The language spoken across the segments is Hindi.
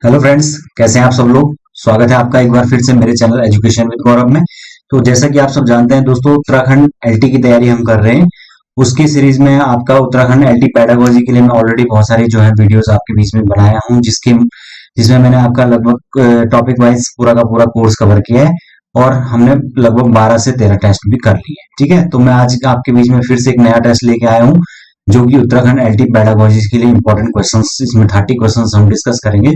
हेलो फ्रेंड्स, कैसे हैं आप सब लोग। स्वागत है आपका एक बार फिर से मेरे चैनल एजुकेशन विद गौरव में। तो जैसा कि आप सब जानते हैं दोस्तों, उत्तराखंड एलटी की तैयारी हम कर रहे हैं। उसकी सीरीज में आपका उत्तराखंड एलटी पैडागोजी के लिए मैं ऑलरेडी बहुत सारी जो है वीडियोस आपके बीच में बनाया हूं, जिसमें मैंने आपका लगभग टॉपिक वाइज पूरा का पूरा कोर्स कवर किया है। और हमने लगभग 12 से 13 टेस्ट भी कर लिए। ठीक है, तो मैं आज आपके बीच में फिर से एक नया टेस्ट लेके आया हूँ, जो कि उत्तराखंड एलटी पैडागोजी के लिए इंपॉर्टेंट क्वेश्चंस, इसमें 30 क्वेश्चंस हम डिस्कस करेंगे।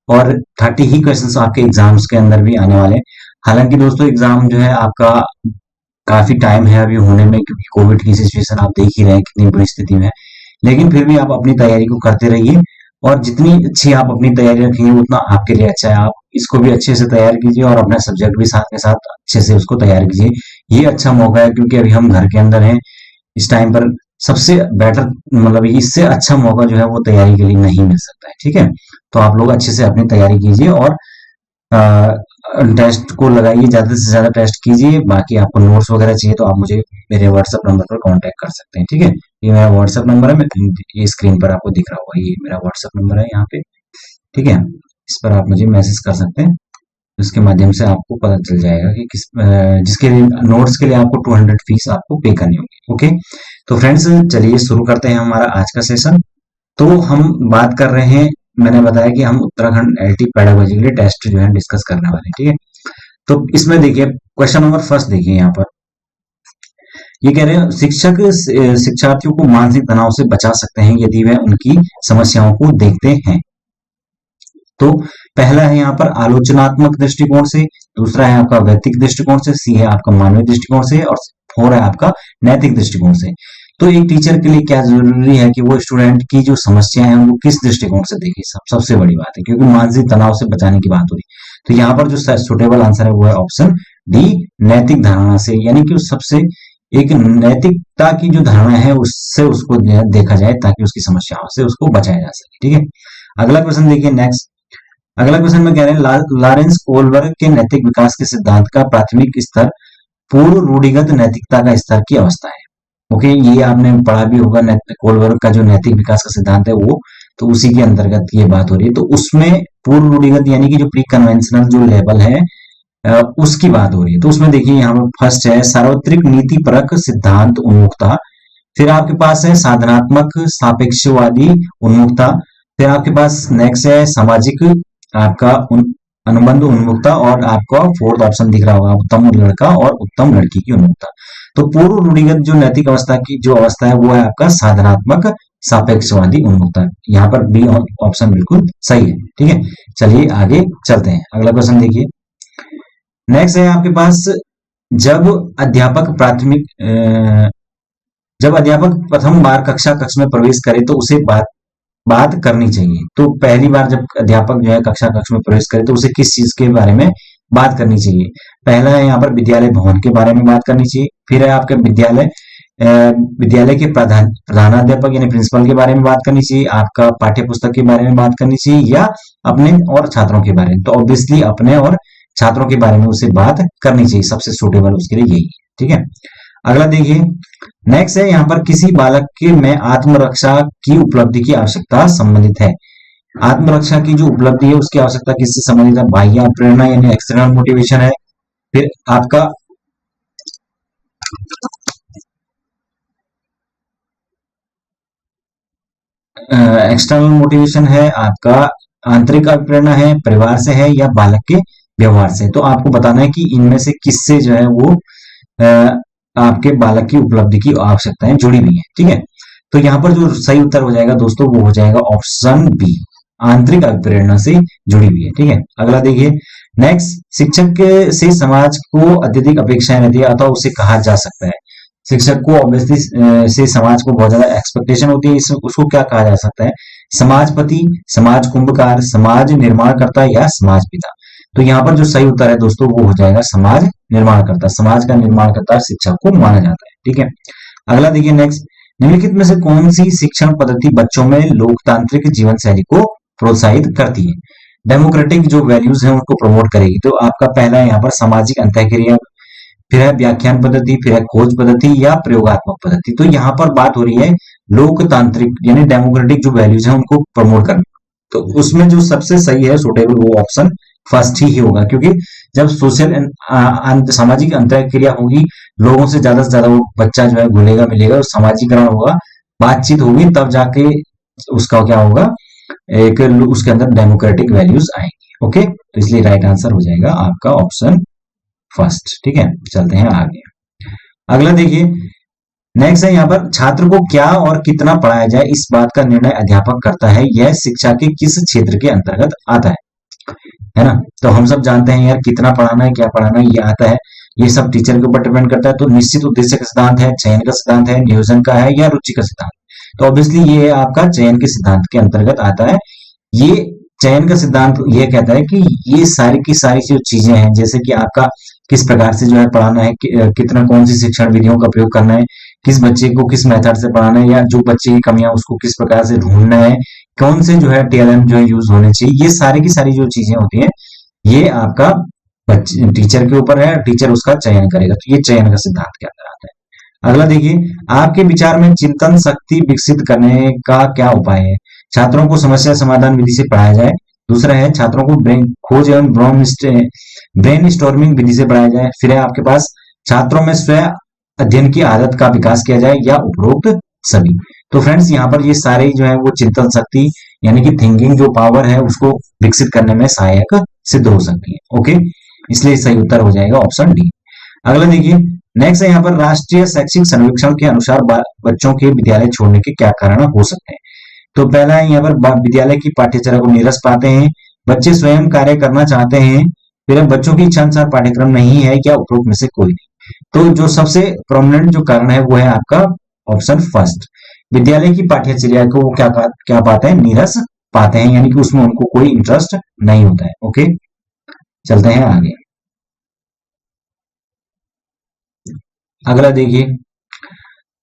और 30 ही क्वेश्चंस आपके एग्जाम्स के अंदर भी आने वाले हैं। हालांकि दोस्तों, एग्जाम जो है आपका काफी टाइम है अभी होने में, क्योंकि कोविड की सिचुएशन आप देख ही रहे हैं कितनी बुरी स्थिति में है। लेकिन फिर भी आप अपनी तैयारी को करते रहिए, और जितनी अच्छी आप अपनी तैयारी रखेंगे उतना आपके लिए अच्छा है। आप इसको भी अच्छे से तैयार कीजिए और अपना सब्जेक्ट भी साथ के साथ अच्छे से उसको तैयार कीजिए। ये अच्छा मौका है, क्योंकि अभी हम घर के अंदर हैं इस टाइम पर। सबसे बेटर मतलब इससे अच्छा मौका जो है वो तैयारी के लिए नहीं मिल सकता है। ठीक है, तो आप लोग अच्छे से अपनी तैयारी कीजिए और टेस्ट को लगाइए, ज्यादा से ज्यादा टेस्ट कीजिए। बाकी आपको नोट्स वगैरह चाहिए तो आप मुझे मेरे व्हाट्सएप नंबर पर कांटेक्ट कर सकते हैं। ठीक है, ये मेरा व्हाट्सएप नंबर है, मैं ये स्क्रीन पर आपको दिख रहा होगा, ये मेरा व्हाट्सएप नंबर है यहाँ पे। ठीक है, इस पर आप मुझे मैसेज कर सकते हैं। इसके माध्यम से आपको पता चल जाएगा कि जिसके लिए नोट्स के लिए आपको 200 फीस आपको पे करनी होगी। ओके, तो फ्रेंड्स चलिए शुरू करते हैं हमारा आज का सेशन। तो हम बात कर रहे हैं, मैंने बताया कि हम उत्तराखंड एलटी पैडागोजी के लिए टेस्ट जो है डिस्कस करने वाले हैं। ठीक है, तो इसमें देखिए क्वेश्चन नंबर फर्स्ट देखिए यहाँ पर। ये कह रहे हैं शिक्षक शिक्षार्थियों को मानसिक तनाव से बचा सकते हैं यदि वे उनकी समस्याओं को देखते हैं। तो पहला है यहाँ पर आलोचनात्मक दृष्टिकोण से, दूसरा है आपका वैयक्तिक दृष्टिकोण से, सी है आपका मानवीय दृष्टिकोण से, और 4 है आपका नैतिक दृष्टिकोण से। तो एक टीचर के लिए क्या जरूरी है कि वो स्टूडेंट की जो समस्या है वो किस दृष्टिकोण से देखे, सबसे बड़ी बात है, क्योंकि मानसिक तनाव से बचाने की बात हो रही है। तो यहाँ पर जो सुटेबल आंसर है वो है ऑप्शन डी, नैतिक धारणा से, यानी कि सबसे एक नैतिकता की जो धारणा है उससे उसको देखा जाए, ताकि उसकी समस्याओं से उसको बचाया जा सके। ठीक है, अगला क्वेश्चन देखिए नेक्स्ट। अगला क्वेश्चन में कह रहे हैं लॉरेंस कोलबर्ग के नैतिक विकास के सिद्धांत का प्राथमिक स्तर पूर्व रूढ़िगत नैतिकता का स्तर की अवस्था है। ओके, ये आपने पढ़ा भी होगा, कोलबर्ग का जो नैतिक विकास का सिद्धांत है वो, तो उसी के अंतर्गत ये बात हो रही है। तो उसमें पूर्व रूढ़िगत यानी कि जो प्री कन्वेंशनल जो लेवल है उसकी बात हो रही है। तो उसमें देखिए यहाँ पर फर्स्ट है सार्वत्रिक नीति परक सिद्धांत उन्मुखता, फिर आपके पास है साधनात्मक सापेक्षवादी उन्मुखता, फिर आपके पास नेक्स्ट है सामाजिक आपका अनुबंध उन्मुखता, और आपका फोर्थ ऑप्शन दिख रहा होगा उत्तम लड़का और उत्तम लड़की की उन्मुखता। तो पूर्व रूढ़िगत जो नैतिक अवस्था की जो अवस्था है वो है आपका साधनात्मक सापेक्षवादी उन्मुखता। यहाँ पर बी ऑप्शन बिल्कुल सही है। ठीक है, चलिए आगे चलते हैं। अगला क्वेश्चन देखिए नेक्स्ट है आपके पास, जब अध्यापक जब अध्यापक प्रथम बार कक्ष में प्रवेश करे तो उसे बात करनी चाहिए। तो पहली बार जब अध्यापक जो है कक्ष में प्रवेश करे तो उसे किस चीज के बारे में बात करनी चाहिए। पहला है यहाँ पर विद्यालय भवन के बारे में बात करनी चाहिए, फिर है आपके विद्यालय के प्रधानाध्यापक यानी प्रिंसिपल के बारे में बात करनी चाहिए, आपका पाठ्य पुस्तक के बारे में बात करनी चाहिए, या अपने और छात्रों के बारे में। तो ऑब्वियसली अपने और छात्रों के बारे में उसे बात करनी चाहिए, सबसे सुटेबल उसके लिए यही है। ठीक है, अगला देखिए नेक्स्ट है यहाँ पर किसी बालक के में आत्मरक्षा की उपलब्धि की आवश्यकता संबंधित है। आत्मरक्षा की जो उपलब्धि है उसकी आवश्यकता किससे संबंधित है, बाह्य प्रेरणा यानी एक्सटर्नल मोटिवेशन है, फिर आपका एक्सटर्नल मोटिवेशन है, आपका आंतरिक प्रेरणा है, परिवार से है, या बालक के व्यवहार से। तो आपको बताना है कि इनमें से किससे जो है वो आपके बालक की उपलब्धि की आवश्यकताएं जुड़ी हुई है। ठीक है, तो यहाँ पर जो सही उत्तर हो जाएगा दोस्तों वो हो जाएगा ऑप्शन बी, आंतरिक प्रेरणा से जुड़ी हुई है। ठीक है, अगला देखिए नेक्स्ट, शिक्षक से समाज को अत्यधिक अपेक्षाएं रहती है अथवा उसे कहा जा सकता है। शिक्षक को ऑब्वियसली से समाज को बहुत ज्यादा एक्सपेक्टेशन होती है, उसको क्या कहा जा सकता है, समाजपति, समाज कुंभकार, समाज निर्माणकर्ता, या समाज पिता। तो यहाँ पर जो सही उत्तर है दोस्तों वो हो जाएगा समाज निर्माणकर्ता। समाज का निर्माणकर्ता शिक्षक को माना जाता है। ठीक है, अगला देखिए नेक्स्ट, निम्नलिखित में से कौन सी शिक्षण पद्धति बच्चों में लोकतांत्रिक जीवन शैली को प्रोत्साहित करती है, डेमोक्रेटिक जो वैल्यूज है उनको प्रमोट करेगी। तो आपका पहला है यहाँ पर सामाजिक अंतःक्रिया, फिर है व्याख्यान पद्धति, फिर है खोज पद्धति, या प्रयोगात्मक पद्धति। तो यहाँ पर बात हो रही है लोकतांत्रिक यानी डेमोक्रेटिक जो वैल्यूज है उनको प्रमोट करना। तो उसमें जो सबसे सही है सुटेबल वो ऑप्शन फर्स्ट ही होगा, क्योंकि जब सोशल सामाजिक अंतरक्रिया होगी, लोगों से ज्यादा वो बच्चा जो है घुलेगा मिलेगा, सामाजिकरण होगा, बातचीत होगी, तब जाके उसका क्या होगा, एक उसके अंदर डेमोक्रेटिक वैल्यूज आएंगी। ओके, तो इसलिए राइट आंसर हो जाएगा आपका ऑप्शन फर्स्ट। ठीक है, चलते हैं आगे। अगला देखिए, नेक्स्ट है यहाँ पर, छात्र को क्या और कितना पढ़ाया जाए इस बात का निर्णय अध्यापक करता है, यह शिक्षा के किस क्षेत्र के अंतर्गत आता है ना। तो हम सब जानते हैं यार, कितना पढ़ाना है क्या पढ़ाना है ये आता है, ये सब टीचर के ऊपर डिपेंड करता है। तो निश्चित उद्देश्य का सिद्धांत है, चयन का सिद्धांत है, नियोजन का है, या रुचि का सिद्धांत। तो ऑब्वियसली ये आपका चयन के सिद्धांत के अंतर्गत आता है। ये चयन का सिद्धांत ये कहता है कि ये सारी की सारी जो चीजें हैं, जैसे कि आपका किस प्रकार से जो है पढ़ाना है, कितना कौन सी शिक्षण विधियों का प्रयोग करना है, किस बच्चे को किस मेथड से पढ़ाना है, या जो बच्चे की कमियां उसको किस प्रकार से ढूंढना है, कौन से जो है टीएलएम जो है यूज होने चाहिए, ये सारी की सारी जो चीजें होती हैं, ये आपका बच्चे टीचर के ऊपर है, टीचर उसका चयन करेगा। तो ये चयन का सिद्धांत के अंदर आता है। अगला देखिए, आपके विचार में चिंतन शक्ति विकसित करने का क्या उपाय है। छात्रों को समस्या समाधान विधि से पढ़ाया जाए। दूसरा है, छात्रों को खोज एवं ब्रेन स्टॉर्मिंग विधि से पढ़ाया जाए। फिर है आपके पास, छात्रों में स्व अध्ययन की आदत का विकास किया जाए, या उपरोक्त सभी। तो फ्रेंड्स, यहाँ पर ये सारे जो है वो चिंतन शक्ति यानी कि थिंकिंग जो पावर है उसको विकसित करने में सहायक सिद्ध हो सकती है। ओके, इसलिए सही उत्तर हो जाएगा ऑप्शन डी। अगला देखिए, नेक्स्ट है यहाँ पर, राष्ट्रीय शैक्षिक सर्वेक्षण के अनुसार बच्चों के विद्यालय छोड़ने के क्या कारण हो सकते हैं। तो पहला है यहाँ पर, विद्यालय की पाठ्यचर्या को नीरस पाते हैं, बच्चे स्वयं कार्य करना चाहते हैं, फिर बच्चों की इच्छा अनुसार पाठ्यक्रम नहीं है, क्या उपरोक्त में से कोई नहीं। तो जो सबसे प्रोमिनेंट जो कारण है वो है आपका ऑप्शन फर्स्ट, विद्यालय की पाठ्यचर्या को वो क्या पाते हैं, नीरस पाते हैं, यानी कि उसमें उनको कोई इंटरेस्ट नहीं होता है। ओके, चलते हैं आगे। अगला देखिए,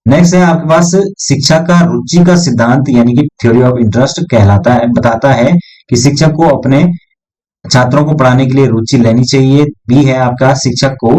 नेक्स्ट है आपके पास, शिक्षा का रुचि का सिद्धांत यानी कि थ्योरी ऑफ इंटरेस्ट कहलाता है, बताता है कि शिक्षक को अपने छात्रों को पढ़ाने के लिए रुचि लेनी चाहिए। बी है आपका, शिक्षक को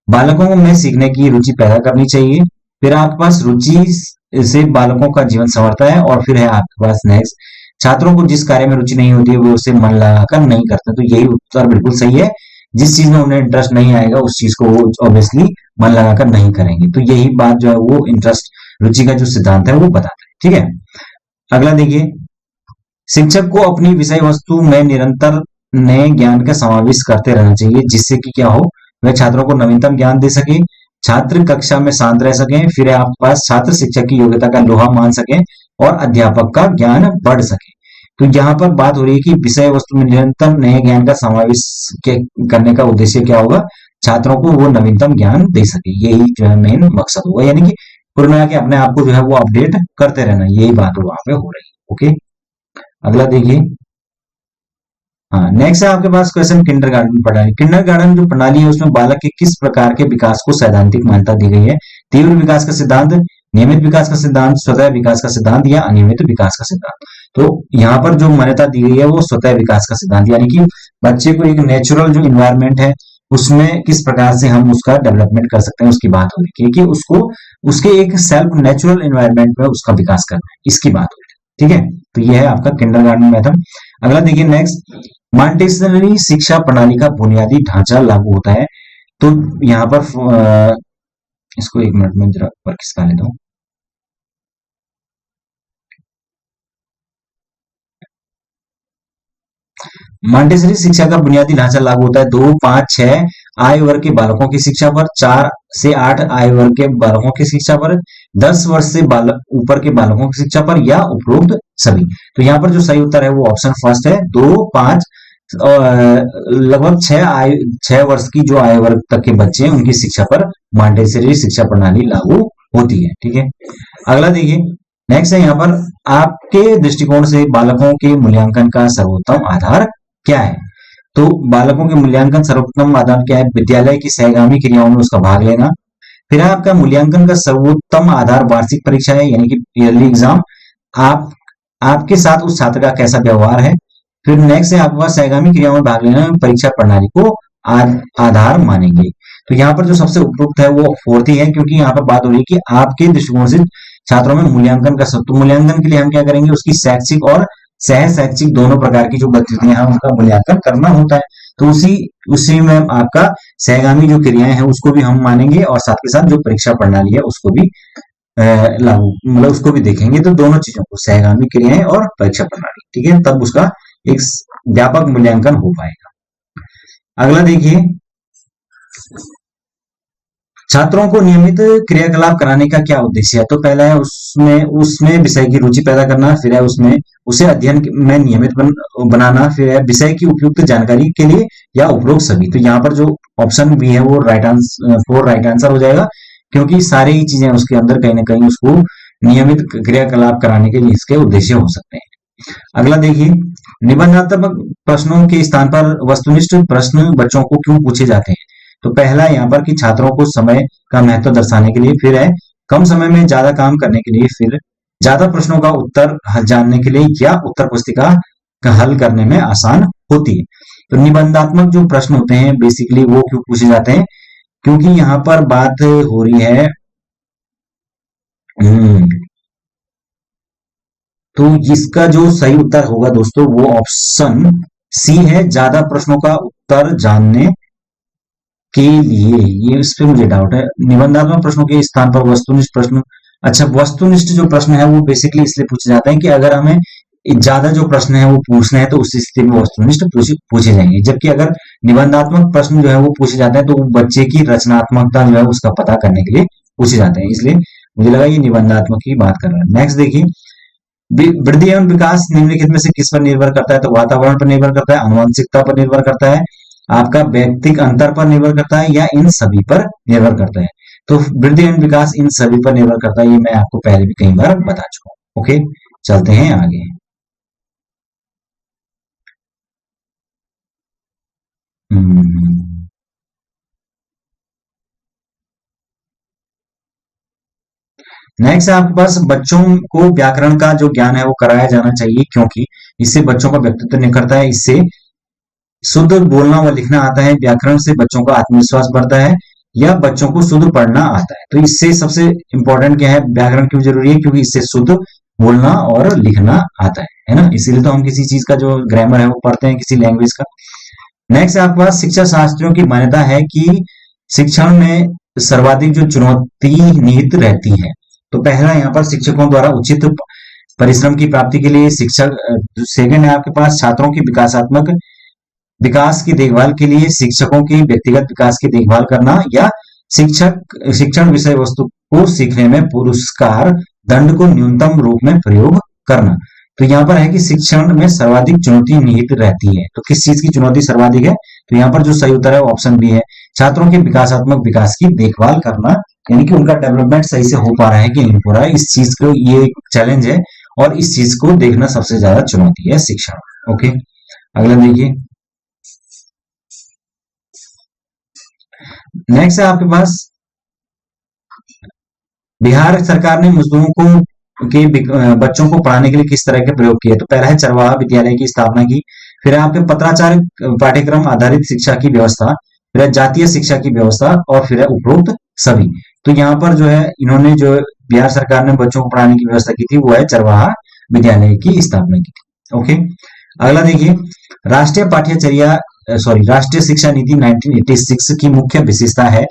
बालकों में सीखने की रुचि पैदा करनी चाहिए। फिर आपके पास, रुचि से बालकों का जीवन संवरता है। और फिर है आपके पास नेक्स्ट, छात्रों को जिस कार्य में रुचि नहीं होती है वो उसे मन लगाकर नहीं करते। तो यही उत्तर बिल्कुल सही है, जिस चीज में उन्हें इंटरेस्ट नहीं आएगा उस चीज को वो ऑब्वियसली मन लगाकर नहीं करेंगे। तो यही बात जो है वो इंटरेस्ट, रुचि का जो सिद्धांत है वो बताता है। ठीक है, अगला देखिए, शिक्षक को अपनी विषय वस्तु में निरंतर नए ज्ञान का समावेश करते रहना चाहिए, जिससे कि क्या हो, वह छात्रों को नवीनतम ज्ञान दे सके, छात्र कक्षा में शांत रह सके। फिर आपके पास, छात्र शिक्षक की योग्यता का लोहा मान सके और अध्यापक का ज्ञान बढ़ सके। तो यहाँ पर बात हो रही है कि विषय वस्तु में निरंतर नए ज्ञान का समावेश करने का उद्देश्य क्या होगा, छात्रों को वो नवीनतम ज्ञान दे सके, यही जो है मेन मकसद होगा, यानी कि पूर्ण के अपने आप को जो है वो अपडेट करते रहना, यही बात वहां पे हो रही है। ओके, अगला देखिए, हाँ नेक्स्ट है आपके पास क्वेश्चन, किंडरगार्टन प्रणाली। किंडरगार्टन जो प्रणाली है उसमें बालक के किस प्रकार के विकास को सैद्धांतिक मान्यता दी गई है। तीव्र विकास का सिद्धांत, नियमित विकास का सिद्धांत, स्वतः विकास का सिद्धांत, या अनियमित विकास का सिद्धांत। तो यहाँ पर जो मान्यता दी गई है वो स्वतः विकास का सिद्धांत, यानी कि बच्चे को एक नेचुरल जो इन्वायरमेंट है उसमें किस प्रकार से हम उसका डेवलपमेंट कर सकते हैं उसकी बात हो रही है, कि उसको उसके एक सेल्फ नेचुरल इन्वायरमेंट में उसका विकास करना है, इसकी बात हो रही है। ठीक है, तो यह है आपका किंडरगार्टन मेथड। अगला देखिए नेक्स्ट, मॉन्टेसरी शिक्षा प्रणाली का बुनियादी ढांचा लागू होता है। तो यहाँ पर इसको एक मिनट में जरा पर खिसका लेता हूं। मॉन्टेसरी शिक्षा का बुनियादी ढांचा लागू होता है 2, 5, 6 आयु वर्ग के बालकों की शिक्षा पर, 4 से 8 आयु वर्ग के बालकों की शिक्षा पर, 10 वर्ष से ऊपर के बालकों की शिक्षा पर, या उपरोक्त सभी। तो यहाँ पर जो सही उत्तर है वो ऑप्शन फर्स्ट है, 2, 5 लगभग 6 वर्ष की जो आयु वर्ग तक के बच्चे हैं उनकी शिक्षा पर मॉन्टेसरी शिक्षा प्रणाली लागू होती है। ठीक है, अगला देखिए नेक्स्ट है यहाँ पर, आपके दृष्टिकोण से बालकों के मूल्यांकन का सर्वोत्तम आधार क्या है। तो बालकों के मूल्यांकन सर्वोत्तम आधार क्या है, विद्यालय की सहगामी क्रियाओं में उसका भाग लेना। फिर आपका मूल्यांकन का सर्वोत्तम आधार वार्षिक परीक्षा है, यानी कि ईयरली एग्जाम, आपके साथ उस छात्र का कैसा व्यवहार है। फिर नेक्स्ट है आपके पास, सहगामी क्रियाओं में भाग लेना परीक्षा प्रणाली को आधार मानेंगे। तो यहाँ पर जो सबसे उपयुक्त है वो फोर्थ ही है, क्योंकि यहाँ पर बात हो रही है कि आपके दृष्टिकोण से छात्रों में मूल्यांकन का सत्व, मूल्यांकन के लिए हम क्या करेंगे, उसकी शैक्षिक और सह शैक्षिक दोनों प्रकार की जो गतिविधियां हैं उनका मूल्यांकन करना होता है। तो उसी उसी में आपका सहगामी जो क्रियाएं हैं उसको भी हम मानेंगे और साथ के साथ जो परीक्षा प्रणाली है उसको भी लागू मतलब उसको भी देखेंगे। तो दोनों चीजों को सहगामी क्रियाएं और परीक्षा प्रणाली, ठीक है, तब उसका एक व्यापक मूल्यांकन हो पाएगा। अगला देखिए, छात्रों को नियमित क्रियाकलाप कराने का क्या उद्देश्य है? तो पहला है उसमें उसमें विषय की रुचि पैदा करना, फिर है उसमें उसे अध्ययन में नियमित बनाना, फिर है विषय की उपयुक्त जानकारी के लिए या उपरोक्त सभी। तो यहाँ पर जो ऑप्शन बी है वो राइट आंसर हो जाएगा, क्योंकि सारी ही चीजें उसके अंदर कहीं ना कहीं उसको नियमित क्रियाकलाप कराने के लिए इसके उद्देश्य हो सकते हैं। अगला देखिए, निबंधात्मक प्रश्नों के स्थान पर वस्तुनिष्ठ प्रश्न बच्चों को क्यों पूछे जाते हैं? तो पहला यहाँ पर कि छात्रों को समय का महत्व दर्शाने के लिए, फिर है कम समय में ज्यादा काम करने के लिए, फिर ज्यादा प्रश्नों का उत्तर जानने के लिए, या उत्तर पुस्तिका का हल करने में आसान होती है। तो निबंधात्मक जो प्रश्न होते हैं बेसिकली वो क्यों पूछे जाते हैं? क्योंकि यहाँ पर बात हो रही है तो इसका जो सही उत्तर होगा दोस्तों वो ऑप्शन सी है, ज्यादा प्रश्नों का उत्तर जानने के लिए। ये इस पे मुझे डाउट है, निबंधात्मक प्रश्नों के स्थान पर वस्तुनिष्ठ प्रश्न। अच्छा, वस्तुनिष्ठ जो प्रश्न है वो बेसिकली इसलिए पूछे जाते हैं कि अगर हमें ज्यादा जो प्रश्न है वो पूछने हैं तो उस स्थिति में वस्तुनिष्ठ पूछे जाएंगे, जबकि अगर निबंधात्मक प्रश्न जो है वो पूछे जाते हैं तो बच्चे की रचनात्मकता जो है उसका पता करने के लिए पूछे जाते हैं, इसलिए मुझे लगा ये निबंधात्मक की बात कर रहा है। नेक्स्ट देखिए, वृद्धि एवं विकास निम्नलिखित में से किस पर निर्भर करता है? तो वातावरण पर निर्भर करता है, आनुवंशिकता पर निर्भर करता है, आपका व्यक्तिगत अंतर पर निर्भर करता है, या इन सभी पर निर्भर करता है? तो वृद्धि एवं विकास इन सभी पर निर्भर करता है, ये मैं आपको पहले भी कई बार बता चुका हूं। ओके, चलते हैं आगे। नेक्स्ट आपके पास बच्चों को व्याकरण का जो ज्ञान है वो कराया जाना चाहिए, क्योंकि इससे बच्चों का व्यक्तित्व निखरता है, इससे शुद्ध बोलना व लिखना आता है, व्याकरण से बच्चों का आत्मविश्वास बढ़ता है, या बच्चों को शुद्ध पढ़ना आता है। तो इससे सबसे इंपॉर्टेंट क्या है, व्याकरण क्यों जरूरी है? क्योंकि इससे शुद्ध बोलना और लिखना आता है ना, इसीलिए तो हम किसी चीज का जो ग्रामर है वो पढ़ते हैं, किसी लैंग्वेज का। नेक्स्ट आपके पास शिक्षा शास्त्रियों की मान्यता है कि शिक्षण में सर्वाधिक जो चुनौती निहित रहती है। तो पहला यहाँ पर शिक्षकों द्वारा उचित परिश्रम की प्राप्ति के लिए शिक्षक। सेकंड है आपके पास छात्रों की विकासात्मक विकास की देखभाल के लिए शिक्षकों की व्यक्तिगत विकास की देखभाल करना, या शिक्षण विषय वस्तु को सीखने में पुरस्कार दंड को न्यूनतम रूप में प्रयोग करना। तो यहाँ पर है कि शिक्षण में सर्वाधिक चुनौती निहित रहती है। तो किस चीज की चुनौती सर्वाधिक है? तो यहाँ पर जो सही उत्तर है ऑप्शन बी है, छात्रों के विकासात्मक विकास की देखभाल करना, यानी कि उनका डेवलपमेंट सही से हो पा रहा है कि नहीं हो रहा है, इस चीज को ये चैलेंज है और इस चीज को देखना सबसे ज्यादा चुनौती है शिक्षण। ओके, अगला देखिए, नेक्स्ट है आपके पास बिहार सरकार ने मजदूरों को के बच्चों को पढ़ाने के लिए किस तरह के प्रयोग किए? तो पहला है चरवाहा विद्यालय की स्थापना की, फिर है आपके पत्राचार पाठ्यक्रम आधारित शिक्षा की व्यवस्था, फिर है जातीय शिक्षा की व्यवस्था, और फिर है उपरोक्त सभी। तो यहाँ पर जो है इन्होंने जो बिहार सरकार ने बच्चों को पढ़ाने की व्यवस्था की थी वो है चरवाहा विद्यालय की स्थापना की थी। ओके, अगला देखिए, राष्ट्रीय पाठ्यचर्या राष्ट्रीय शिक्षा नीति 1986 की मुख्य विशेषता है।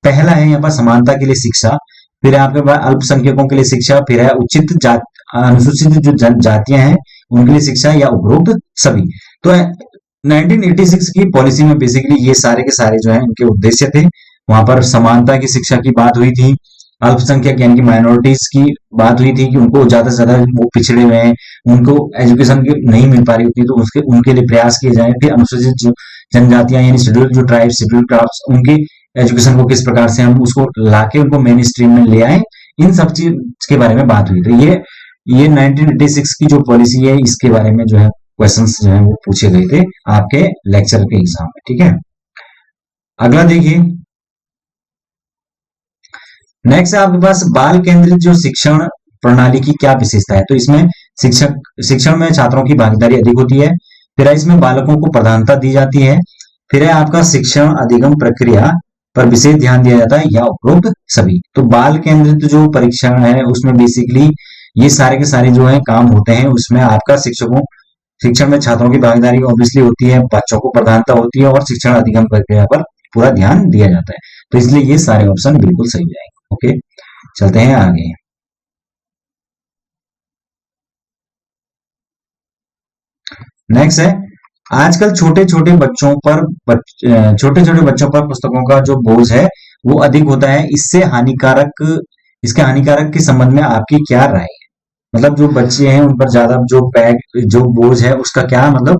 पहला है यहाँ पर समानता के लिए शिक्षा, फिर आपके पास अल्पसंख्यकों के लिए शिक्षा, फिर है उचित अनुसूचित जो जनजातियां हैं उनके लिए शिक्षा, या उपरोक्त सभी। तो 1986 की पॉलिसी में बेसिकली ये सारे के सारे जो है इनके उद्देश्य थे। वहां पर समानता की शिक्षा की बात हुई थी, अल्पसंख्यक यानी कि माइनॉरिटीज की बात हुई थी कि उनको ज्यादा से ज्यादा वो पिछड़े हुए हैं, उनको एजुकेशन नहीं मिल पा रही होती, तो उसके उनके लिए प्रयास किए जाए। फिर अनुसूचित जनजातियां यानी शेड्यूल जो ट्राइब शेड्यूल कास्ट, उनके एजुकेशन को किस प्रकार से हम उसको लाके उनको मेन स्ट्रीम में ले आए, इन सब चीज के बारे में बात हुई। तो ये 1986 की जो पॉलिसी है इसके बारे में जो है क्वेश्चंस जो है वो पूछे गए थे आपके लेक्चर के एग्जाम में, ठीक है। अगला देखिए, नेक्स्ट आपके पास बाल केंद्रित जो शिक्षण प्रणाली की क्या विशेषता है? तो इसमें शिक्षण में छात्रों की भागीदारी अधिक होती है, फिर इसमें बालकों को प्रधानता दी जाती है, फिर है आपका शिक्षण अधिगम प्रक्रिया पर विशेष ध्यान दिया जाता है, या उपरोक्त सभी। तो बाल केंद्रित जो परीक्षण है उसमें बेसिकली ये सारे के सारे जो है काम होते हैं, उसमें आपका शिक्षकों शिक्षण में छात्रों की भागीदारी ऑब्वियसली होती है, बच्चों को प्रधानता होती है और शिक्षण अधिगम प्रक्रिया पर पूरा ध्यान दिया जाता है। तो इसलिए ये सारे ऑप्शन बिल्कुल सही जाएंगे। ओके, चलते हैं आगे। नेक्स्ट है, आजकल छोटे छोटे बच्चों पर पुस्तकों का जो बोझ है वो अधिक होता है, इसके हानिकारक के संबंध में आपकी क्या राय है? मतलब जो बच्चे हैं उन पर ज्यादा जो बोझ है उसका क्या मतलब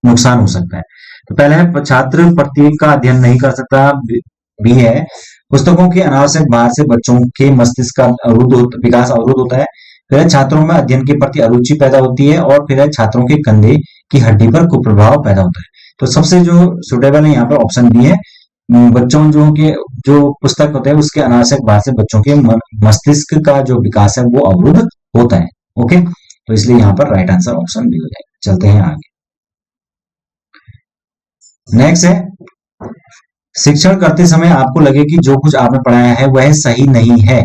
नुकसान हो सकता है। तो पहला है, छात्र प्रत्येक का अध्ययन नहीं कर सकता, भी है। पुस्तकों के अनावश्यक भार से बच्चों के मस्तिष्क का विकास अवरुद्ध होता है। फिर है, छात्रों में अध्ययन के प्रति अरुचि पैदा होती है। और फिर है, छात्रों के कंधे की हड्डी पर कुप्रभाव पैदा होता है। तो सबसे जो सुटेबल है यहाँ पर ऑप्शन बी है। बच्चों जो पुस्तक होते हैं उसके अनावश्यक भार से बच्चों के मस्तिष्क का जो विकास है वो अवरुद्ध होता है। ओके, तो इसलिए यहाँ पर राइट आंसर ऑप्शन बी हो जाएगा। चलते हैं आगे। नेक्स्ट है, शिक्षण करते समय आपको लगे कि जो कुछ आपने पढ़ाया है वह सही नहीं है,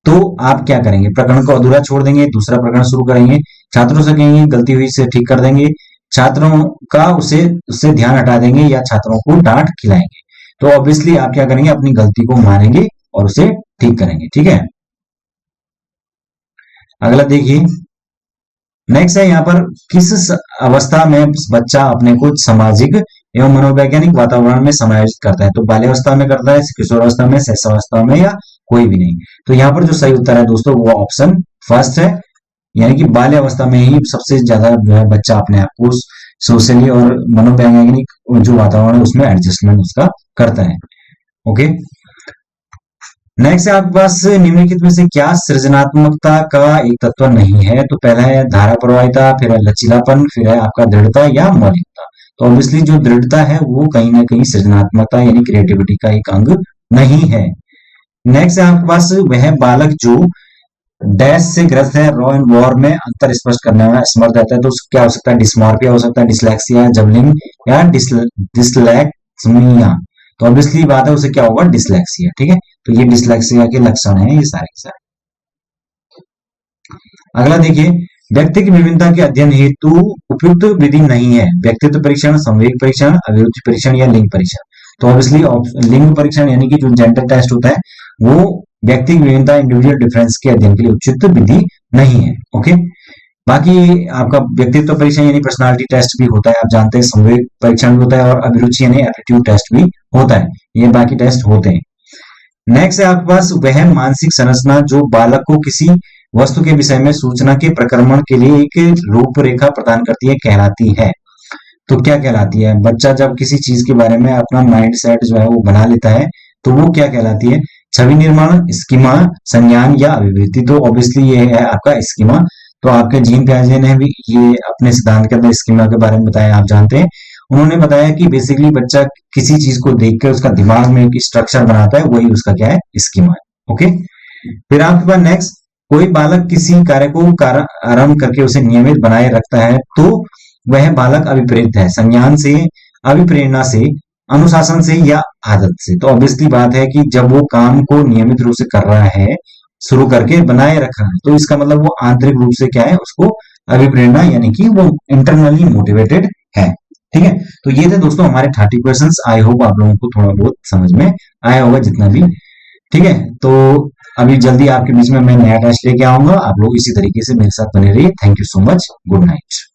तो आप क्या करेंगे? प्रकरण को अधूरा छोड़ देंगे, दूसरा प्रकरण शुरू करेंगे, छात्रों से कहेंगे गलती हुई से ठीक कर देंगे, छात्रों का उससे ध्यान हटा देंगे, या छात्रों को डांट खिलाएंगे। तो ऑब्वियसली आप क्या करेंगे? अपनी गलती को मानेंगे और उसे ठीक करेंगे। ठीक है, अगला देखिए। नेक्स्ट है यहाँ पर, किस अवस्था में बच्चा अपने को सामाजिक एवं मनोवैज्ञानिक वातावरण में समायोजित करता है? तो बाल्यावस्था में करता है, किशोरावस्था में, शैशवावस्था में, या कोई भी नहीं? तो यहाँ पर जो सही उत्तर है दोस्तों वो ऑप्शन फर्स्ट है, यानी कि बाल्यावस्था में ही सबसे ज्यादा जो है बच्चा अपने आप को सोशली और मनोवैज्ञानिक जो वातावरण है उसमें एडजस्टमेंट उसका करता है। ओके, नेक्स्ट है, आपके पास निम्नलिखित में से क्या सृजनात्मकता का एक तत्व नहीं है? तो पहला है धारा प्रवाहिता, फिर है लचीलापन, फिर है आपका दृढ़ता या मौलिकता। तो ऑब्वियसली जो दृढ़ता है वो कहीं ना कहीं सृजनात्मकता यानी क्रिएटिविटी का एक अंग नहीं है। नेक्स्ट है आपके पास, वह बालक जो डैश से ग्रस्त है, रॉ एंड वॉर में अंतर स्पष्ट करने में असमर्थ रहता है। तो क्या हो सकता है? डिस्मॉर्फिया हो सकता है, डिसलेक्सिया, जबलिंग, या डिसलेक्समिया। तो ऑब्वियसली बात है उसे क्या होगा? डिसलेक्सिया। ठीक है, तो ये डिसलेक्सिया के लक्षण हैं ये सारे के सारे। अगला देखिए, व्यक्ति की विभिन्नता के अध्ययन हेतु उपयुक्त विधि नहीं है। व्यक्तित्व परीक्षण, संवेग परीक्षण, अभिरुचि परीक्षण या लिंग परीक्षण। तो ऑब्वियसली लिंग परीक्षण यानी कि जो जेंडर टेस्ट होता है वो व्यक्ति की विभिन्नता इंडिविजुअल डिफरेंस के अध्ययन के लिए उचित विधि नहीं है। ओके, बाकी आपका व्यक्तित्व परीक्षण यानी पर्सनालिटी टेस्ट भी होता है, आप जानते हैं, संवेग परीक्षण भी होता है, और अभिरुचि यानी एप्टीट्यूड टेस्ट भी होता है। ये बाकी टेस्ट होते हैं। नेक्स्ट है आपके पास, वह मानसिक संरचना जो बालक को किसी वस्तु के विषय में सूचना के प्रक्रमण के लिए एक रूपरेखा प्रदान करती है कहलाती है। तो क्या कहलाती है? बच्चा जब किसी चीज के बारे में अपना माइंड सेट जो है वो बना लेता है तो वो क्या कहलाती है? छवि निर्माण, स्कीमा, संज्ञान या अभिवृत्ति। तो ऑब्वियसली ये है आपका स्कीमा। तो आपके जीन पियाजे ने भी ये अपने सिद्धांत के अंदर स्कीमा के बारे में बताया, आप जानते हैं। उन्होंने बताया कि बेसिकली बच्चा किसी चीज को देख कर उसका दिमाग में एक स्ट्रक्चर बनाता है, वही उसका क्या है? स्कीमा है। ओके, फिर आपके पास नेक्स्ट, कोई बालक किसी कार्य को आरंभ करके उसे नियमित बनाए रखता है तो वह बालक अभिप्रेरित है, संज्ञान से, अभिप्रेरणा से, अनुशासन से या आदत से। तो ऑब्वियसली बात है कि जब वो काम को नियमित रूप से कर रहा है, शुरू करके बनाए रख रहा है, तो इसका मतलब वो आंतरिक रूप से क्या है? उसको अभिप्रेरणा यानी कि वो इंटरनली मोटिवेटेड है। ठीक है, तो ये थे दोस्तों हमारे 30 क्वेश्चंस। आई होप आप लोगों को थोड़ा बहुत समझ में आया होगा जितना भी। ठीक है, तो अभी जल्दी आपके बीच में मैं नया टेस्ट लेके आऊंगा, आप लोग इसी तरीके से मेरे साथ बने रहिए। Thank you so much, good night.